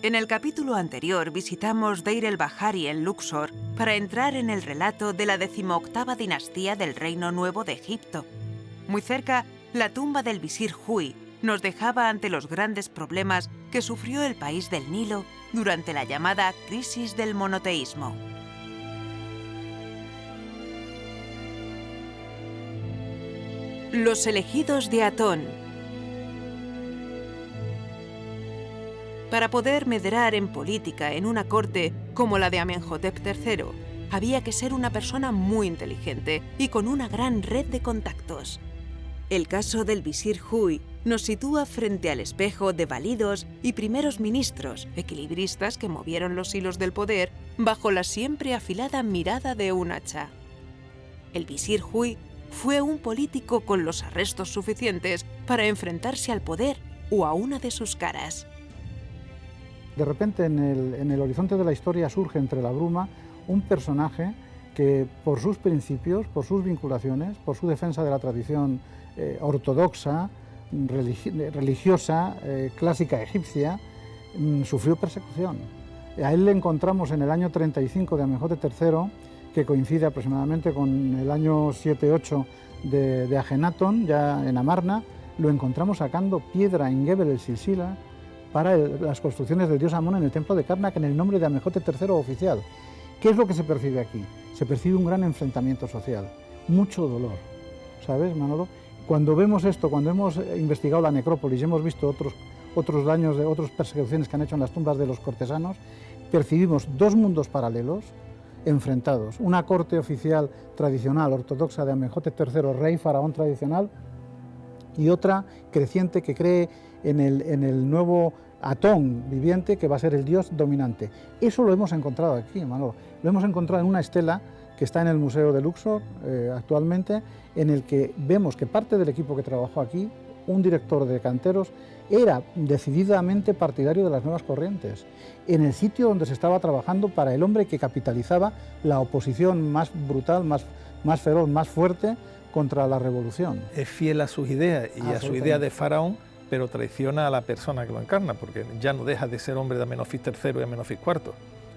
En el capítulo anterior visitamos Deir el-Bahari en Luxor para entrar en el relato de la 18ª dinastía del Reino Nuevo de Egipto. Muy cerca, la tumba del visir Hui nos dejaba ante los grandes problemas que sufrió el país del Nilo durante la llamada crisis del monoteísmo. Los elegidos de Atón. Para poder medrar en política en una corte como la de Amenhotep III, había que ser una persona muy inteligente y con una gran red de contactos. El caso del visir Hui nos sitúa frente al espejo de válidos y primeros ministros, equilibristas que movieron los hilos del poder bajo la siempre afilada mirada de un hacha. El visir Hui fue un político con los arrestos suficientes para enfrentarse al poder o a una de sus caras. De repente en el horizonte de la historia surge entre la bruma un personaje que por sus principios, por sus vinculaciones, por su defensa de la tradición ortodoxa, religiosa, clásica egipcia, sufrió persecución. A él le encontramos en el año 35 de Amenhotep III, que coincide aproximadamente con el año 7-8 de Ajenatón, ya en Amarna. Lo encontramos sacando piedra en Gebel el-Silsila para las construcciones del dios Amón en el templo de Karnak en el nombre de Amenhotep III oficial. ¿Qué es lo que se percibe aquí? Se percibe un gran enfrentamiento social, mucho dolor, ¿sabes, Manolo? Cuando vemos esto, cuando hemos investigado la necrópolis y hemos visto otros daños, otras persecuciones que han hecho en las tumbas de los cortesanos, percibimos dos mundos paralelos enfrentados. Una corte oficial tradicional, ortodoxa de Amenhotep III, rey faraón tradicional, y otra creciente que cree en el nuevo Atón viviente, que va a ser el dios dominante. Eso lo hemos encontrado aquí, Manolo. Lo hemos encontrado en una estela que está en el Museo de Luxor actualmente, en el que vemos que parte del equipo que trabajó aquí, un director de canteros, era decididamente partidario de las nuevas corrientes, en el sitio donde se estaba trabajando para el hombre que capitalizaba la oposición más brutal, más feroz, más fuerte contra la revolución. Es fiel a sus ideas y a su idea de faraón, pero traiciona a la persona que lo encarna, porque ya no deja de ser hombre de Amenofis III y Amenofis IV.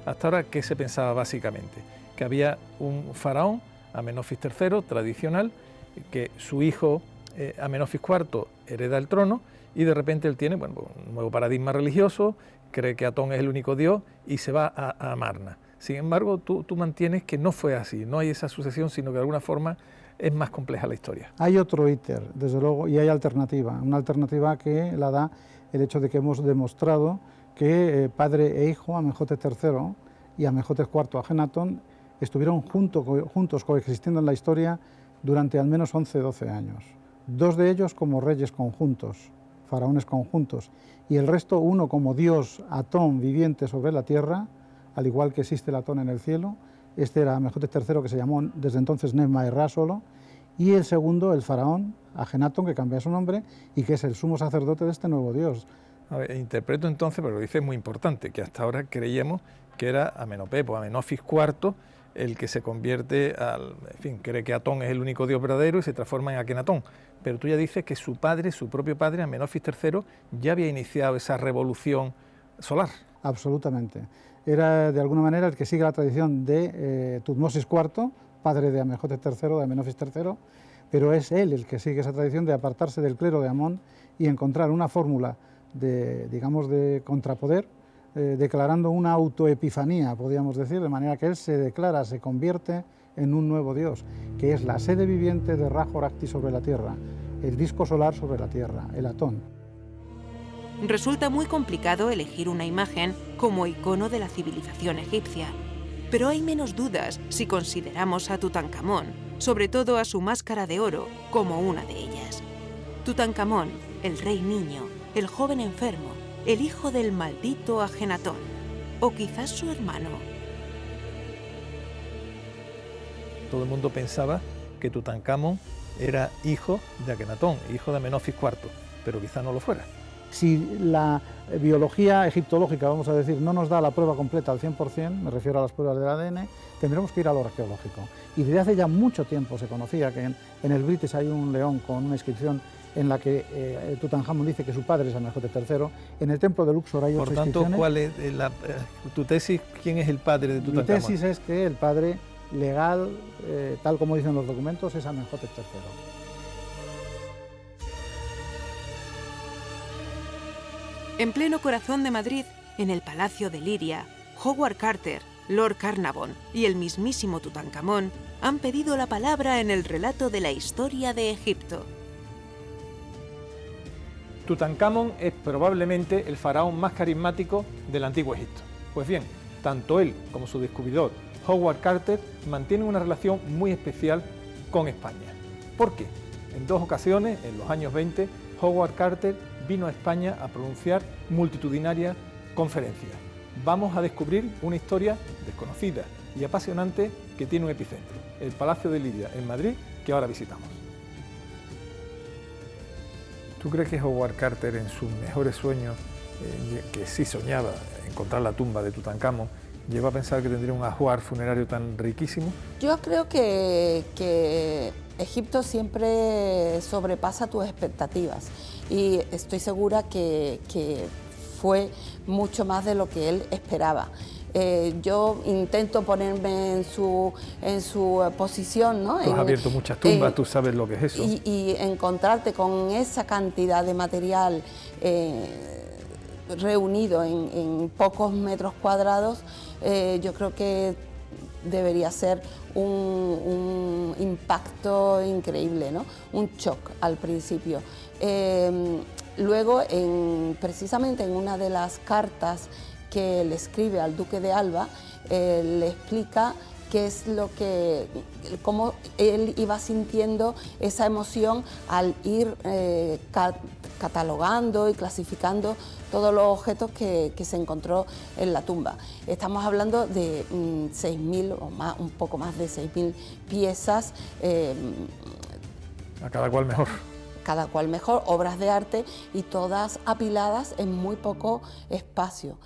Hasta ahora, ¿qué se pensaba básicamente? Que había un faraón, Amenofis III, tradicional, que su hijo Amenofis IV hereda el trono y de repente él tiene un nuevo paradigma religioso, cree que Atón es el único dios y se va a Amarna. Sin embargo, tú mantienes que no fue así, no hay esa sucesión, sino que de alguna forma es más compleja la historia. Hay otro íter, desde luego, y hay alternativa, una alternativa que la da el hecho de que hemos demostrado que padre e hijo, Amenhotep III y Amenhotep IV Ajenatón, estuvieron juntos coexistiendo en la historia durante al menos 11-12 años. Dos de ellos como reyes conjuntos, faraones conjuntos, y el resto uno como dios Atón viviente sobre la tierra, al igual que existe el Atón en el cielo. Este era Amenhotep III, que se llamó desde entonces Neb-Maerra solo, y el segundo, el faraón Ajenatón, que cambia su nombre y que es el sumo sacerdote de este nuevo dios. A ver, interpreto entonces, pero lo dice muy importante, que hasta ahora creíamos que era Amenhotep o Amenofis IV el que se convierte cree que Atón es el único dios verdadero y se transforma en Akenatón. Pero tú ya dices que su propio padre, Amenofis III, ya había iniciado esa revolución solar. Absolutamente. Era de alguna manera el que sigue la tradición de Tutmosis IV, padre de Amenhotep III, de Amenofis III, pero es él el que sigue esa tradición de apartarse del clero de Amón y encontrar una fórmula de contrapoder, declarando una autoepifanía, podríamos decir, de manera que él se declara, se convierte en un nuevo dios, que es la sede viviente de Ra-Horakhti sobre la tierra, el disco solar sobre la tierra, el Atón. Resulta muy complicado elegir una imagen como icono de la civilización egipcia, pero hay menos dudas si consideramos a Tutankamón, sobre todo a su máscara de oro, como una de ellas. Tutankamón, el rey niño, el joven enfermo, el hijo del maldito Ajenatón, o quizás su hermano. Todo el mundo pensaba que Tutankamón era hijo de Akenatón, hijo de Amenofis IV, pero quizá no lo fuera. Si la biología egiptológica, vamos a decir, no nos da la prueba completa al 100%, me refiero a las pruebas del ADN, tendremos que ir a lo arqueológico. Y desde hace ya mucho tiempo se conocía que en el British hay un león con una inscripción en la que Tutankamón dice que su padre es Amenhotep III. En el templo de Luxor hay 8 inscripciones. Por tanto, ¿cuál es tu tesis? ¿Quién es el padre de Tutankamón? Mi tesis es que el padre legal, tal como dicen los documentos, es Amenhotep III. En pleno corazón de Madrid, en el Palacio de Liria, Howard Carter, Lord Carnarvon y el mismísimo Tutankamón han pedido la palabra en el relato de la historia de Egipto. Tutankamón es probablemente el faraón más carismático del antiguo Egipto. Pues bien, tanto él como su descubridor, Howard Carter, mantienen una relación muy especial con España. ¿Por qué? En 2 ocasiones, en los años 20, Howard Carter vino a España a pronunciar multitudinarias conferencias. Vamos a descubrir una historia desconocida y apasionante que tiene un epicentro, el Palacio de Liria en Madrid, que ahora visitamos. ¿Tú crees que Howard Carter, en sus mejores sueños, que sí soñaba encontrar la tumba de Tutankamón, llegó a pensar que tendría un ajuar funerario tan riquísimo? Yo creo que Egipto siempre sobrepasa tus expectativas y estoy segura que fue mucho más de lo que él esperaba. Yo intento ponerme en su posición, ¿no? Tú has abierto muchas tumbas, tú sabes lo que es eso. Y encontrarte con esa cantidad de material reunido en pocos metros cuadrados, yo creo que debería ser un impacto increíble, ¿no? Un shock al principio. Luego, precisamente en una de las cartas que le escribe al duque de Alba, le explica qué es cómo él iba sintiendo esa emoción al ir catalogando y clasificando todos los objetos que se encontró en la tumba. Estamos hablando de 6.000 o más, un poco más de 6.000 piezas. A cada cual mejor. Cada cual mejor, obras de arte y todas apiladas en muy poco espacio.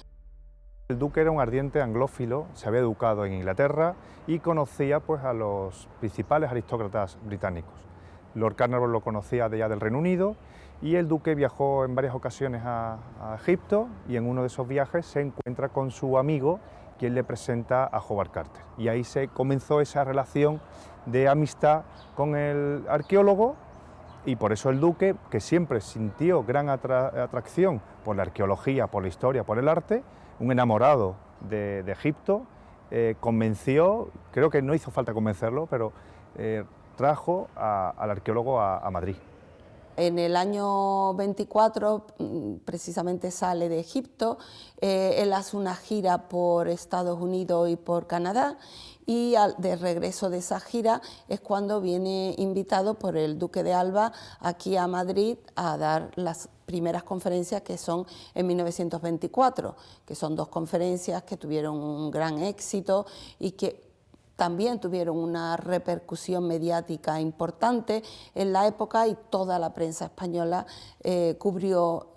El duque era un ardiente anglófilo, se había educado en Inglaterra y conocía pues, a los principales aristócratas británicos. Lord Carnarvon lo conocía de allá del Reino Unido y el duque viajó en varias ocasiones a Egipto y en uno de esos viajes se encuentra con su amigo, quien le presenta a Howard Carter. Y ahí se comenzó esa relación de amistad con el arqueólogo y por eso el duque, que siempre sintió gran atracción por la arqueología, por la historia, por el arte, un enamorado de Egipto, convenció, creo que no hizo falta convencerlo, pero trajo al arqueólogo a Madrid. En el año 24 precisamente sale de Egipto, él hace una gira por Estados Unidos y por Canadá y de regreso de esa gira es cuando viene invitado por el duque de Alba aquí a Madrid a dar las primeras conferencias que son en 1924, que son 2 conferencias que tuvieron un gran éxito y que también tuvieron una repercusión mediática importante en la época y toda la prensa española cubrió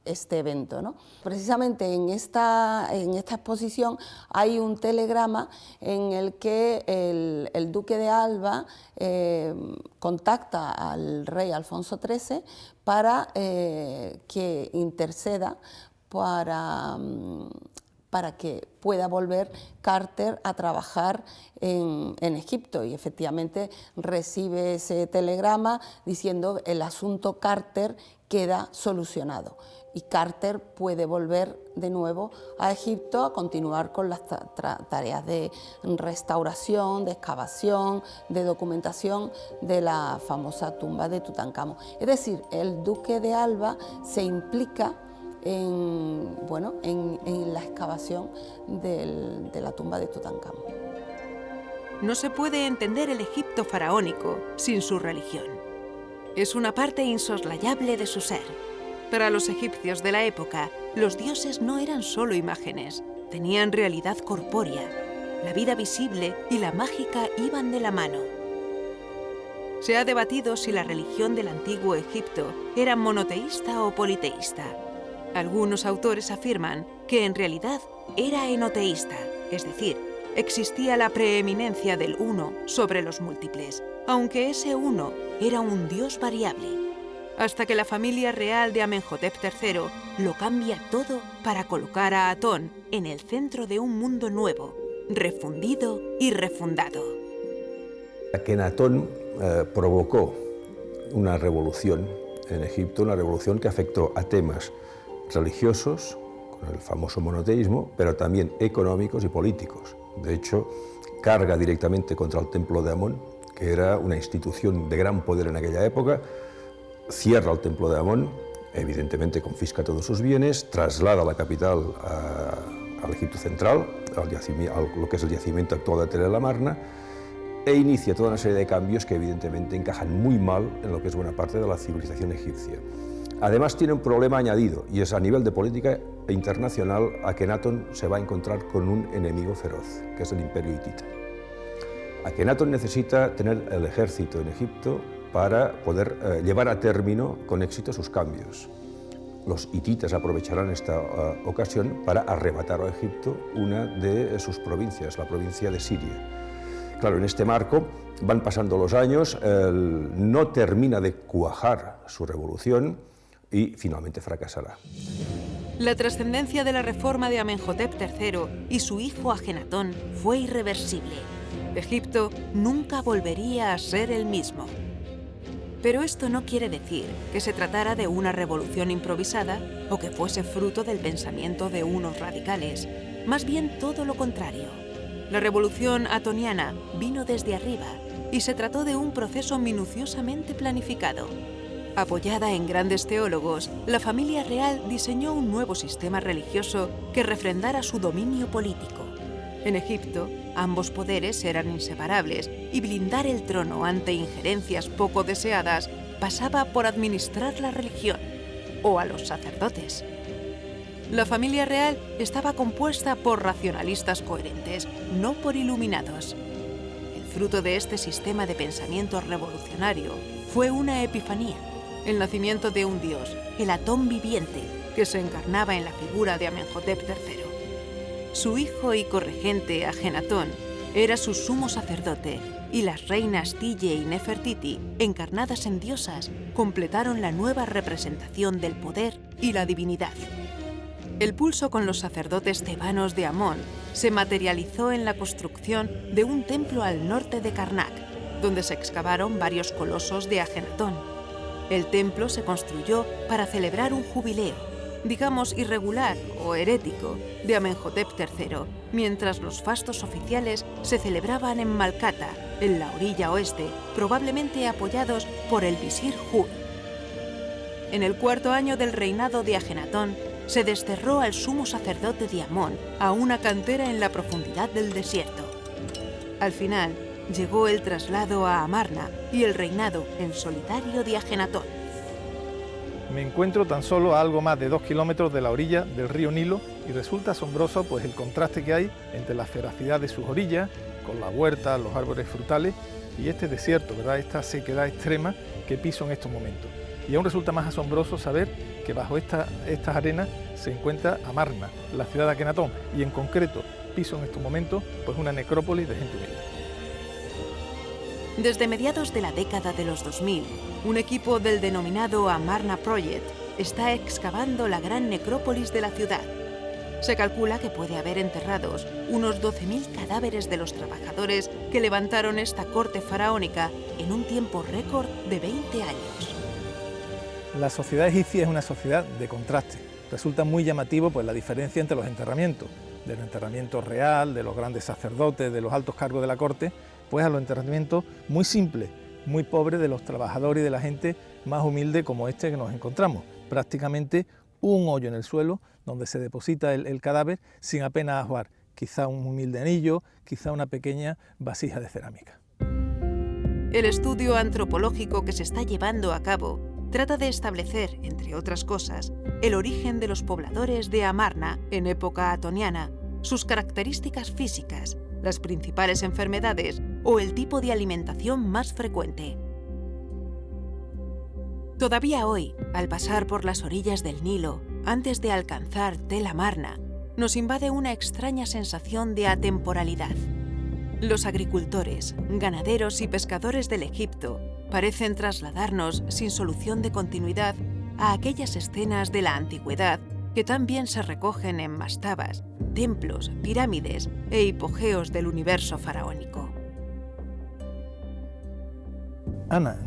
este evento, ¿no? Precisamente en esta exposición hay un telegrama en el que el duque de Alba contacta al rey Alfonso XIII para que interceda para que pueda volver Carter a trabajar en Egipto y efectivamente recibe ese telegrama diciendo el asunto Carter queda solucionado y Carter puede volver de nuevo a Egipto a continuar con las tareas de restauración, de excavación, de documentación de la famosa tumba de Tutankamón. Es decir, el duque de Alba se implica en la excavación de la tumba de Tutankamón. No se puede entender el Egipto faraónico sin su religión. Es una parte insoslayable de su ser. Para los egipcios de la época, los dioses no eran solo imágenes, tenían realidad corpórea. La vida visible y la mágica iban de la mano. Se ha debatido si la religión del antiguo Egipto era monoteísta o politeísta. Algunos autores afirman que en realidad era enoteísta, es decir, existía la preeminencia del uno sobre los múltiples, aunque ese uno era un dios variable. hasta que la familia real de Amenhotep III lo cambia todo para colocar a Atón en el centro de un mundo nuevo, refundido y refundado. Akenatón provocó una revolución en Egipto, una revolución que afectó a temas religiosos, con el famoso monoteísmo, pero también económicos y políticos. De hecho, carga directamente contra el templo de Amón, que era una institución de gran poder en aquella época, cierra el templo de Amón, evidentemente confisca todos sus bienes, traslada la capital al Egipto central, a lo que es el yacimiento actual de Tel el Amarna, e inicia toda una serie de cambios que evidentemente encajan muy mal en lo que es buena parte de la civilización egipcia. Además tiene un problema añadido, y es a nivel de política internacional. Akenatón se va a encontrar con un enemigo feroz, que es el Imperio hitita. Akenatón necesita tener el ejército en Egipto para poder llevar a término con éxito sus cambios. Los hititas aprovecharán esta ocasión para arrebatar a Egipto una de sus provincias, la provincia de Siria. Claro, en este marco van pasando los años, no termina de cuajar su revolución y finalmente fracasará. La trascendencia de la reforma de Amenhotep III y su hijo Akenatón fue irreversible. Egipto nunca volvería a ser el mismo. Pero esto no quiere decir que se tratara de una revolución improvisada o que fuese fruto del pensamiento de unos radicales. Más bien todo lo contrario. La revolución atoniana vino desde arriba y se trató de un proceso minuciosamente planificado. Apoyada en grandes teólogos, la familia real diseñó un nuevo sistema religioso que refrendara su dominio político. En Egipto, ambos poderes eran inseparables y blindar el trono ante injerencias poco deseadas pasaba por administrar la religión o a los sacerdotes. La familia real estaba compuesta por racionalistas coherentes, no por iluminados. El fruto de este sistema de pensamiento revolucionario fue una epifanía, el nacimiento de un dios, el Atón viviente, que se encarnaba en la figura de Amenhotep III. Su hijo y corregente Akenatón era su sumo sacerdote, y las reinas Tille y Nefertiti, encarnadas en diosas, completaron la nueva representación del poder y la divinidad. El pulso con los sacerdotes tebanos de Amón se materializó en la construcción de un templo al norte de Karnak, donde se excavaron varios colosos de Akenatón. El templo se construyó para celebrar un jubileo, digamos irregular o herético, de Amenhotep III, mientras los fastos oficiales se celebraban en Malkata, en la orilla oeste, probablemente apoyados por el visir Hur. En el cuarto año del reinado de Akenatón, se desterró al sumo sacerdote de Amón a una cantera en la profundidad del desierto. Al final, llegó el traslado a Amarna y el reinado en solitario de Akenatón. Me encuentro tan solo a algo más de 2 kilómetros de la orilla del río Nilo y resulta asombroso pues el contraste que hay entre la feracidad de sus orillas, con la huerta, los árboles frutales y este desierto, ¿verdad? Esta sequedad extrema que piso en estos momentos. Y aún resulta más asombroso saber que bajo estas arenas se encuentra Amarna, la ciudad de Akenatón, y en concreto piso en estos momentos pues una necrópolis de gente humilde. Desde mediados de la década de los 2000, un equipo del denominado Amarna Project está excavando la gran necrópolis de la ciudad. Se calcula que puede haber enterrados unos 12.000 cadáveres de los trabajadores que levantaron esta corte faraónica en un tiempo récord de 20 años. La sociedad egipcia es una sociedad de contraste. Resulta muy llamativo pues, la diferencia entre los enterramientos, del enterramiento real, de los grandes sacerdotes, de los altos cargos de la corte, pues a los enterramientos muy simples, muy pobres de los trabajadores y de la gente más humilde como este que nos encontramos. Prácticamente un hoyo en el suelo donde se deposita el cadáver sin apenas ajuar, quizá un humilde anillo, quizá una pequeña vasija de cerámica. El estudio antropológico que se está llevando a cabo trata de establecer, entre otras cosas, el origen de los pobladores de Amarna en época atoniana, sus características físicas, las principales enfermedades o el tipo de alimentación más frecuente. Todavía hoy, al pasar por las orillas del Nilo, antes de alcanzar Tel Amarna, nos invade una extraña sensación de atemporalidad. Los agricultores, ganaderos y pescadores del Egipto parecen trasladarnos sin solución de continuidad a aquellas escenas de la antigüedad que tan bien se recogen en mastabas, templos, pirámides e hipogeos del universo faraónico. Ana,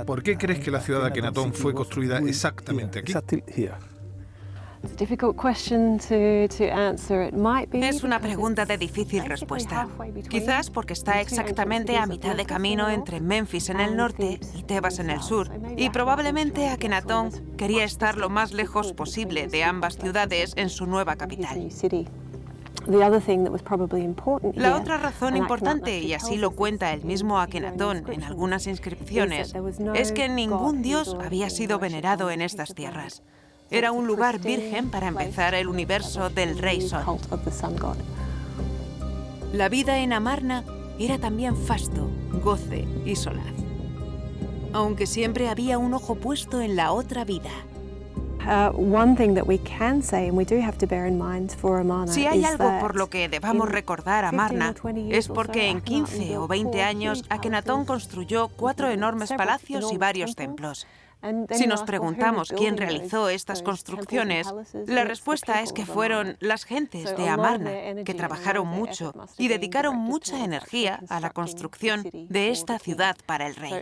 ¿por qué crees que la ciudad de Akenatón fue construida exactamente aquí? Es una pregunta de difícil respuesta. Quizás porque está exactamente a mitad de camino entre Memphis en el norte y Tebas en el sur, y probablemente Akenatón quería estar lo más lejos posible de ambas ciudades en su nueva capital. La otra razón importante, y así lo cuenta el mismo Akenatón en algunas inscripciones, es que ningún dios había sido venerado en estas tierras. Era un lugar virgen para empezar el universo del Rey Sol. La vida en Amarna era también fasto, goce y solaz. Aunque siempre había un ojo puesto en la otra vida. Si hay algo por lo que debamos recordar a Amarna, es porque en 15 o 20 años Akenatón construyó 4 enormes palacios y varios templos. Si nos preguntamos quién realizó estas construcciones, la respuesta es que fueron las gentes de Amarna, que trabajaron mucho y dedicaron mucha energía a la construcción de esta ciudad para el rey.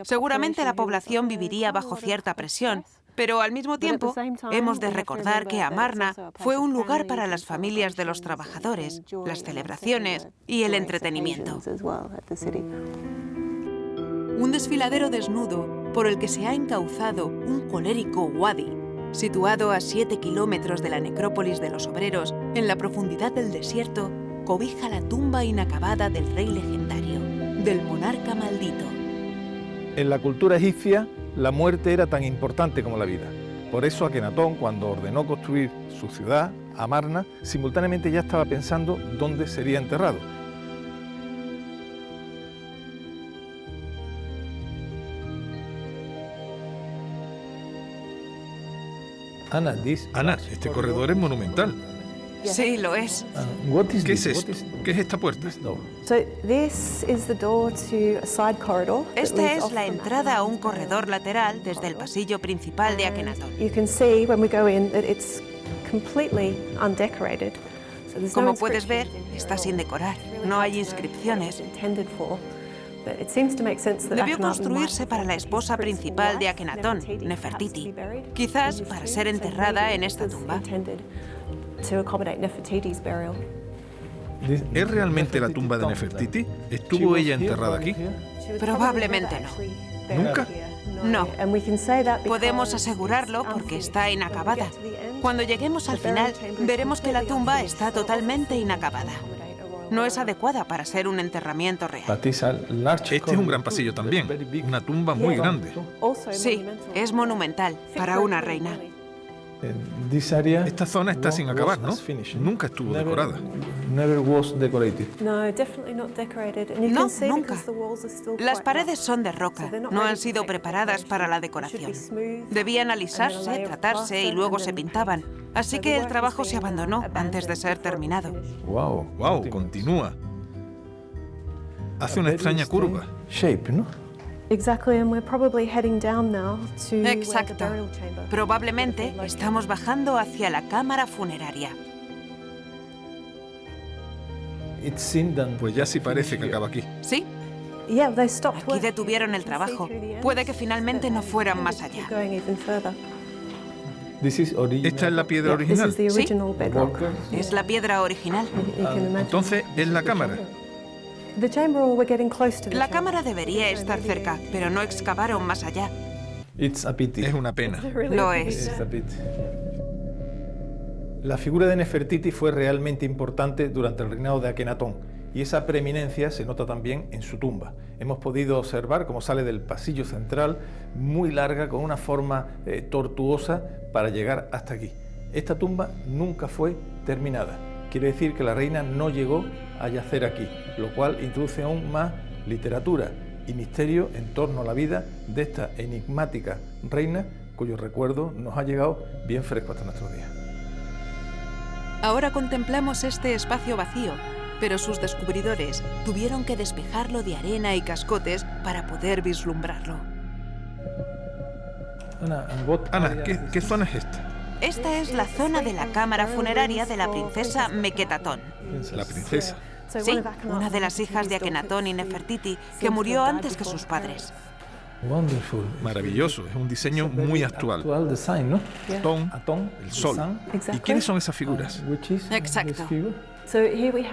Seguramente la población viviría bajo cierta presión, pero al mismo tiempo hemos de recordar que Amarna fue un lugar para las familias de los trabajadores, las celebraciones y el entretenimiento. Un desfiladero desnudo por el que se ha encauzado un colérico wadi, situado a 7 kilómetros de la necrópolis de los obreros, en la profundidad del desierto, cobija la tumba inacabada del rey legendario, del monarca maldito. En la cultura egipcia, la muerte era tan importante como la vida. Por eso Akenatón, cuando ordenó construir su ciudad, Amarna, simultáneamente ya estaba pensando dónde sería enterrado. Ana, este corredor es monumental. Sí, lo es. ¿Qué es esto? ¿Qué es esta puerta? Esta es la entrada a un corredor lateral desde el pasillo principal de Akenatón. Como puedes ver, está sin decorar. No hay inscripciones. Debió construirse para la esposa principal de Akenatón, Nefertiti, quizás para ser enterrada en esta tumba. ¿Es realmente la tumba de Nefertiti? ¿Estuvo ella enterrada aquí? Probablemente no. ¿Nunca? No. Podemos asegurarlo porque está inacabada. Cuando lleguemos al final, veremos que la tumba está totalmente inacabada. No es adecuada para ser un enterramiento real. Este es un gran pasillo también, una tumba muy grande. Sí, es monumental para una reina. Esta zona está sin acabar, ¿no? Nunca estuvo decorada. No, nunca. Las paredes son de roca, no han sido preparadas para la decoración. Debían alisarse, tratarse y luego se pintaban. Así que el trabajo se abandonó antes de ser terminado. Wow, continúa. Hace una extraña curva. Exacto. Probablemente estamos bajando hacia la cámara funeraria. Pues ya sí parece que acaba aquí. ¿Sí? Aquí detuvieron el trabajo. Puede que finalmente no fueran más allá. ¿Esta es la piedra original? Sí, es la piedra original. Entonces, ¿es la cámara? La cámara debería estar cerca, pero no excavaron más allá. Es una pena. Lo es. La figura de Nefertiti fue realmente importante durante el reinado de Akenatón y esa preeminencia se nota también en su tumba. Hemos podido observar cómo sale del pasillo central, muy larga, con una forma tortuosa para llegar hasta aquí. Esta tumba nunca fue terminada. Quiere decir que la reina no llegó a yacer aquí, lo cual introduce aún más literatura y misterio en torno a la vida de esta enigmática reina, cuyo recuerdo nos ha llegado bien fresco hasta nuestros días. Ahora contemplamos este espacio vacío, pero sus descubridores tuvieron que despejarlo de arena y cascotes para poder vislumbrarlo. Ana, ¿qué zona es esta? Esta es la zona de la cámara funeraria de la princesa Meketatón. La princesa. Sí, una de las hijas de Akenatón y Nefertiti, que murió antes que sus padres. Maravilloso, es un diseño muy actual. Atón, el sol. ¿Y quiénes son esas figuras? Exacto.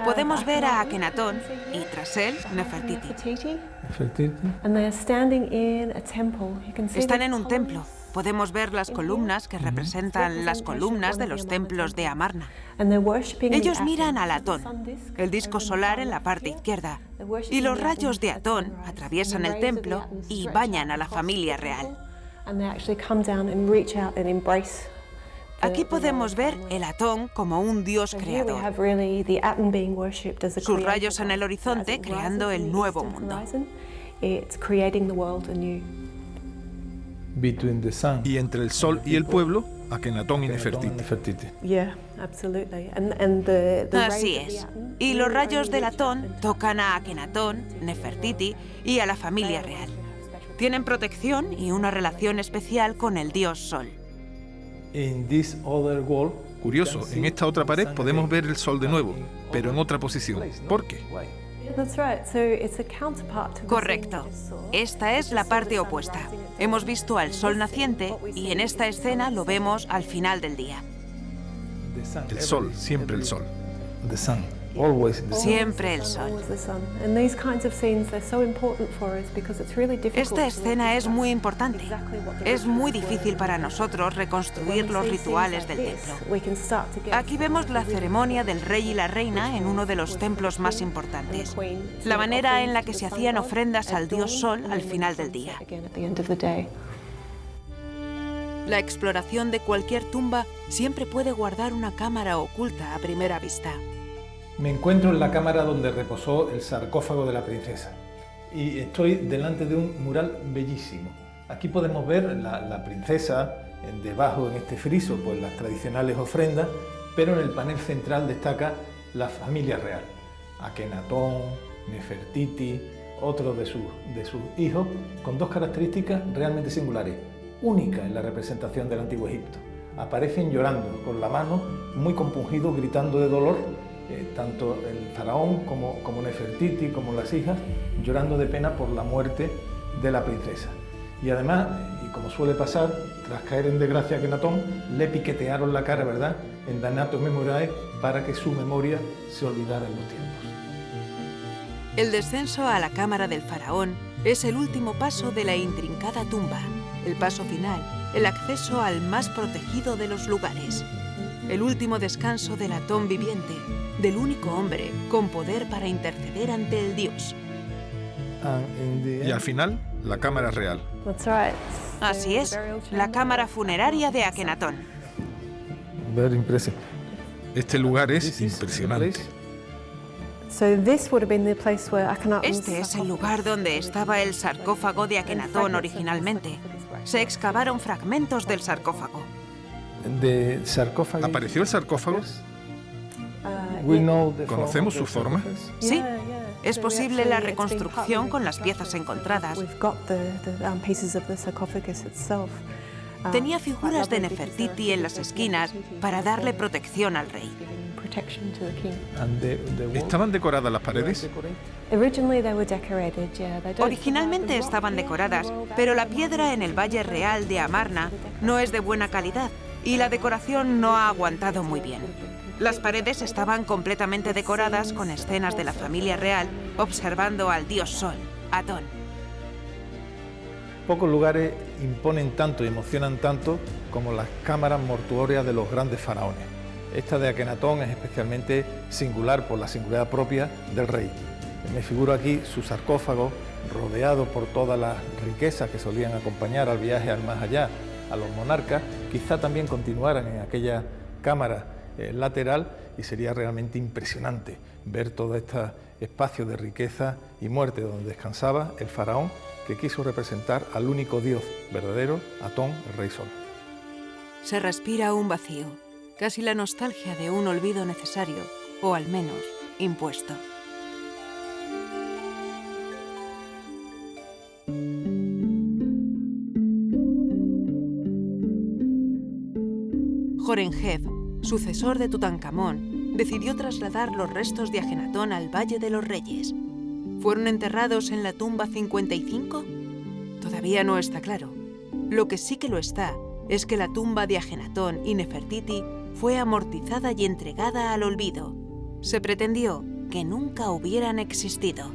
Podemos ver a Akenatón y tras él Nefertiti. Están en un templo. Podemos ver las columnas que representan las columnas de los templos de Amarna. Ellos miran al Atón, el disco solar en la parte izquierda, y los rayos de Atón atraviesan el templo y bañan a la familia real. Aquí podemos ver el Atón como un dios creador. Sus rayos en el horizonte creando el nuevo mundo. Y entre el sol y el pueblo, Akenatón y Nefertiti. Así es. Y los rayos del Atón tocan a Akenatón, Nefertiti y a la familia real. Tienen protección y una relación especial con el dios Sol. Curioso, en esta otra pared podemos ver el sol de nuevo, pero en otra posición. ¿Por qué? Correcto. Esta es la parte opuesta. Hemos visto al sol naciente y en esta escena lo vemos al final del día. El sol, siempre el sol. Siempre el sol. Esta escena es muy importante. Es muy difícil para nosotros reconstruir los rituales del templo. Aquí vemos la ceremonia del rey y la reina en uno de los templos más importantes. La manera en la que se hacían ofrendas al dios Sol al final del día. La exploración de cualquier tumba siempre puede guardar una cámara oculta a primera vista. Me encuentro en la cámara donde reposó el sarcófago de la princesa y estoy delante de un mural bellísimo. Aquí podemos ver la princesa debajo en este friso, pues las tradicionales ofrendas, pero en el panel central destaca la familia real. Akenatón, Nefertiti, otro de sus hijos, con dos características realmente singulares, únicas en la representación del Antiguo Egipto. Aparecen llorando con la mano, muy compungidos, gritando de dolor, tanto el faraón como Nefertiti, como las hijas, llorando de pena por la muerte de la princesa. Y además, y como suele pasar, tras caer en desgracia Akenatón, le piquetearon la cara, ¿verdad?, en Damnato Memoriae, para que su memoria se olvidara en los tiempos. El descenso a la cámara del faraón es el último paso de la intrincada tumba, el paso final, el acceso al más protegido de los lugares, el último descanso del Atón viviente, del único hombre con poder para interceder ante el dios. Y al final, la cámara real. Así es, la cámara funeraria de Akenatón. Este lugar es impresionante. Este es el lugar donde estaba el sarcófago de Akenatón originalmente. Se excavaron fragmentos del sarcófago. ¿Apareció el sarcófago? ¿Conocemos su forma? Sí, es posible la reconstrucción con las piezas encontradas. Tenía figuras de Nefertiti en las esquinas para darle protección al rey. ¿Estaban decoradas las paredes? Originalmente estaban decoradas, pero la piedra en el Valle Real de Amarna no es de buena calidad y la decoración no ha aguantado muy bien. Las paredes estaban completamente decoradas con escenas de la familia real observando al dios Sol, Atón. Pocos lugares imponen tanto y emocionan tanto como las cámaras mortuorias de los grandes faraones. Esta de Akenatón es especialmente singular por la singularidad propia del rey. Me figuro aquí su sarcófago rodeado por todas las riquezas que solían acompañar al viaje al más allá a los monarcas. Quizá también continuaran en aquella cámara lateral y sería realmente impresionante ver todo este espacio de riqueza y muerte donde descansaba el faraón que quiso representar al único dios verdadero, Atón, el rey Sol. Se respira un vacío, casi la nostalgia de un olvido necesario, o al menos impuesto. Horemheb, sucesor de Tutankamón, decidió trasladar los restos de Ajenatón al Valle de los Reyes. ¿Fueron enterrados en la tumba 55? Todavía no está claro. Lo que sí que lo está es que la tumba de Ajenatón y Nefertiti fue amortizada y entregada al olvido. Se pretendió que nunca hubieran existido.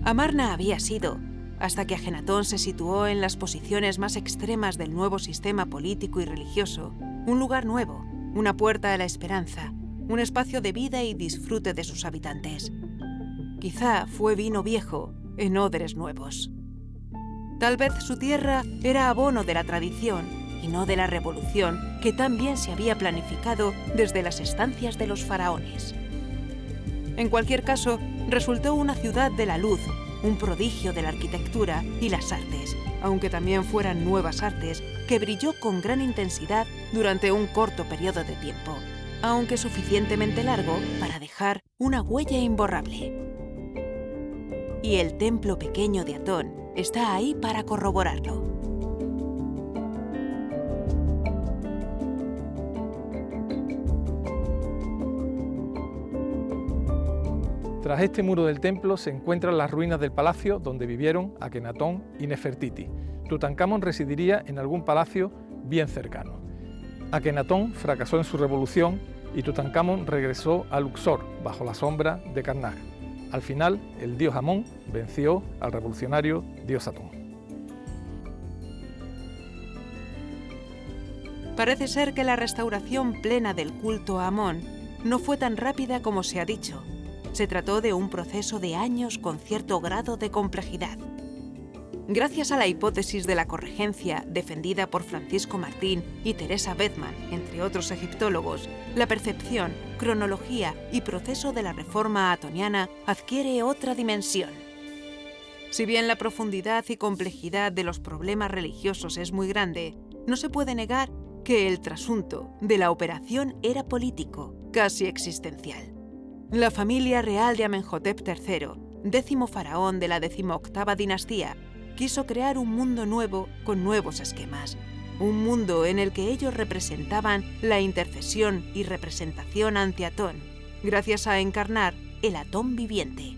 Amarna había sido, hasta que Ajenatón se situó en las posiciones más extremas del nuevo sistema político y religioso, un lugar nuevo, una puerta a la esperanza, un espacio de vida y disfrute de sus habitantes. Quizá fue vino viejo en odres nuevos. Tal vez su tierra era abono de la tradición y no de la revolución que tan bien se había planificado desde las estancias de los faraones. En cualquier caso, resultó una ciudad de la luz, un prodigio de la arquitectura y las artes, aunque también fueran nuevas artes, que brilló con gran intensidad durante un corto periodo de tiempo, aunque suficientemente largo para dejar una huella imborrable. Y el templo pequeño de Atón está ahí para corroborarlo. Tras este muro del templo se encuentran las ruinas del palacio donde vivieron Akenatón y Nefertiti. Tutankamón residiría en algún palacio bien cercano. Akenatón fracasó en su revolución y Tutankamón regresó a Luxor, bajo la sombra de Karnak. Al final, el dios Amón venció al revolucionario dios Atón. Parece ser que la restauración plena del culto a Amón no fue tan rápida como se ha dicho. Se trató de un proceso de años con cierto grado de complejidad. Gracias a la hipótesis de la corregencia defendida por Francisco Martín y Teresa Bedman, entre otros egiptólogos, la percepción, cronología y proceso de la reforma atoniana adquiere otra dimensión. Si bien la profundidad y complejidad de los problemas religiosos es muy grande, no se puede negar que el trasunto de la operación era político, casi existencial. La familia real de Amenhotep III, 10º faraón de la 18ª dinastía, quiso crear un mundo nuevo con nuevos esquemas. Un mundo en el que ellos representaban la intercesión y representación ante Atón, gracias a encarnar el Atón viviente.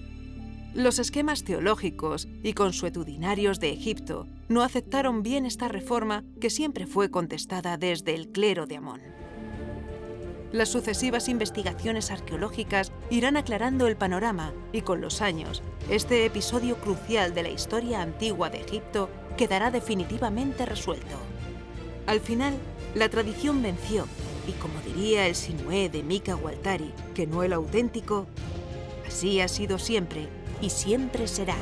Los esquemas teológicos y consuetudinarios de Egipto no aceptaron bien esta reforma que siempre fue contestada desde el clero de Amón. Las sucesivas investigaciones arqueológicas irán aclarando el panorama y con los años, este episodio crucial de la historia antigua de Egipto quedará definitivamente resuelto. Al final, la tradición venció y, como diría el Sinué de Mika Waltari, que no el auténtico, así ha sido siempre y siempre será.